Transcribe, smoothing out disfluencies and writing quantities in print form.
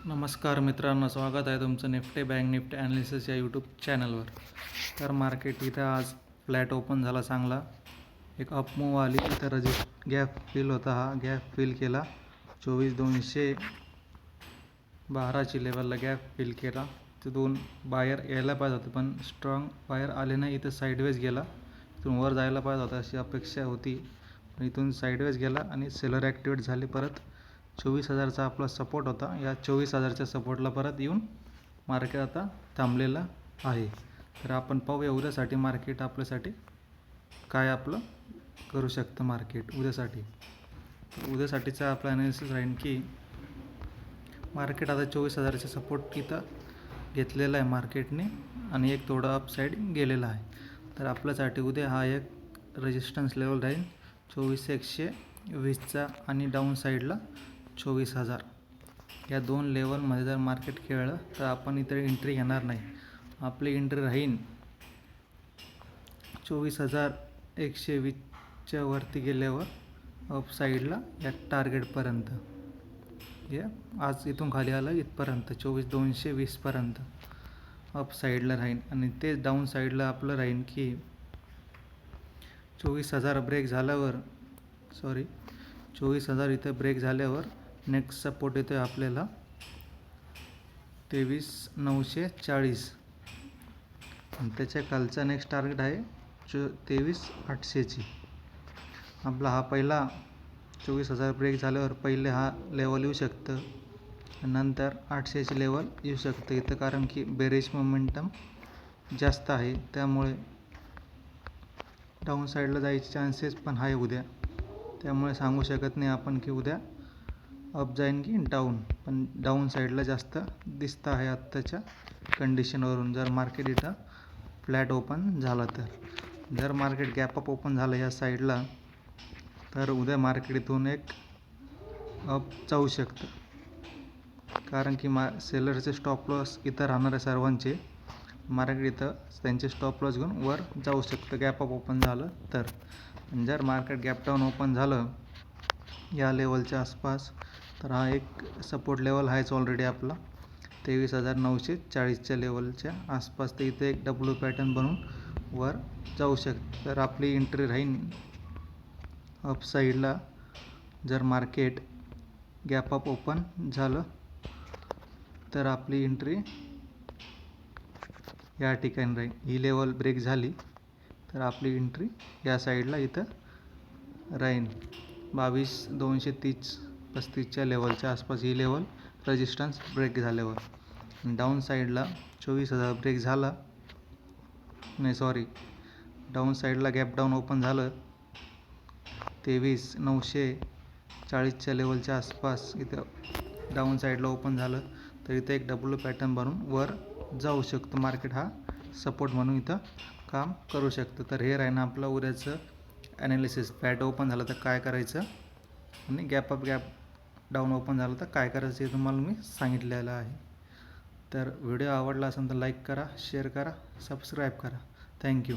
नमस्कार मित्रांनो, स्वागत आहे तुमचं निफ्टी बँक निफ्टी ॲनालिसिस या यूट्यूब चॅनलवर. तर मार्केट इथं आज फ्लॅट ओपन झाला चांगला. एक अप मूव आली. इथं गॅप फिल होता. हा गॅप फिल केला. 24,212ची लेवलला गॅप फिल केला. ते दोन बायर यायला पाहिजे होते पण स्ट्रॉंग बायर आले नाही. इथं साईडवेज गेला. इथून वर जायला पाहिजे होता अशी अपेक्षा होती, पण इथून साईडवेज गेला आणि सेलर ॲक्टिवेट झाले. परत 24,000चा आपला सपोर्ट होता. या 24,000च्या सपोर्टला परत येऊन मार्केट आता थांबलेलं आहे. तर आपण पाहूया उद्यासाठी मार्केट आपल्यासाठी काय आपलं करू शकतं. मार्केट उद्यासाठीचा आपला ॲनालिसिस राहील की मार्केट आता 24,000चा सपोर्ट इथं घेतलेला आहे मार्केटने आणि एक थोडं अपसाईड गेलेला आहे. तर आपल्यासाठी उद्या हा एक रेजिस्टन्स लेवल राहील 24,120चा आणि डाऊन साईडला 24,000. या दोन लेवलमध्ये जर मार्केट खेळलं तर आपण इतर एंट्री घेणार नाही. आपली एंट्री राहील 24,120च्या वरती गेल्यावर अप साईडला या टार्गेटपर्यंत. आज इथून खाली आलं इथपर्यंत 24,220पर्यंत अप साईडला राहील. आणि ते डाऊन साईडला आपलं राहील की 24,000 ब्रेक झाल्यावर 24,000 इथं ब्रेक झाल्यावर नेक्स्ट सपोर्ट येतो आहे आपल्याला 23,940 आणि त्याच्या खालचा नेक्स्ट टार्गेट आहे 23,800ची. आपला हा पहिला 24,000 ब्रेक झाल्यावर पहिले हा लेवल येऊ शकतं, नंतर 800ची लेवल येऊ शकतं इथं, कारण की बेरिश मोमेंटम जास्त आहे. त्यामुळे डाऊन साईडला जायचे चान्सेस पण आहे उद्या. त्यामुळे सांगू शकत नाही आपण की उद्या अप जाईन की डाऊन, पण डाऊन साईडला जास्त दिसतं आहे आत्ताच्या कंडिशनवरून. जर मार्केट इथं फ्लॅट ओपन झालं तर, जर मार्केट गॅप अप ओपन झालं या साईडला तर उद्या मार्केट इथून एक अप जाऊ शकतं, कारण की सेलरचे स्टॉप लॉस इथं राहणार आहे सर्वांचे. मार्केट इथं त्यांचे स्टॉप लॉस घेऊन वर जाऊ शकतं गॅप अप ओपन झालं तर. जर मार्केट गॅप डाऊन ओपन झालं या लेवलच्या आसपास तर हा एक सपोर्ट लेवल आहेच ऑलरेडी आपला 23,940च्या लेवलच्या आसपास. तर इथे एक डब्ल्यू पॅटर्न बनवून वर जाऊ शकतं. तर आपली एंट्री राहील अप साईडला जर मार्केट गॅप अप ओपन झालं तर आपली एंट्री या ठिकाणी राहील. ही लेवल ब्रेक झाली तर आपली एंट्री या साईडला इथं राहील 22,230-35च्या लेवलच्या आसपास. ही लेवल रेजिस्टन्स ब्रेक झाल्यावर डाऊन साईडला 24,000 ब्रेक झाला डाऊन साईडला गॅप डाऊन ओपन झालं 23,940च्या लेवलच्या आसपास. इथं डाऊन साईडला ओपन झालं तर इथं एक डब्ल्यू पॅटर्न बनवून वर जाऊ शकतो. मार्केट हा सपोर्ट म्हणून इथं काम करू शकतं. तर हे राहील आपलं उद्याचं ॲनालिसिस. फ्लॅट ओपन झालं तर काय करायचं आणि गॅप डाऊन ओपन झालं तर काय करायचं हे तुम्हाला मी सांगितलेलं आहे. तर व्हिडिओ आवडला असेल तर लाईक करा, शेअर करा, सबस्क्राईब करा. थँक्यू.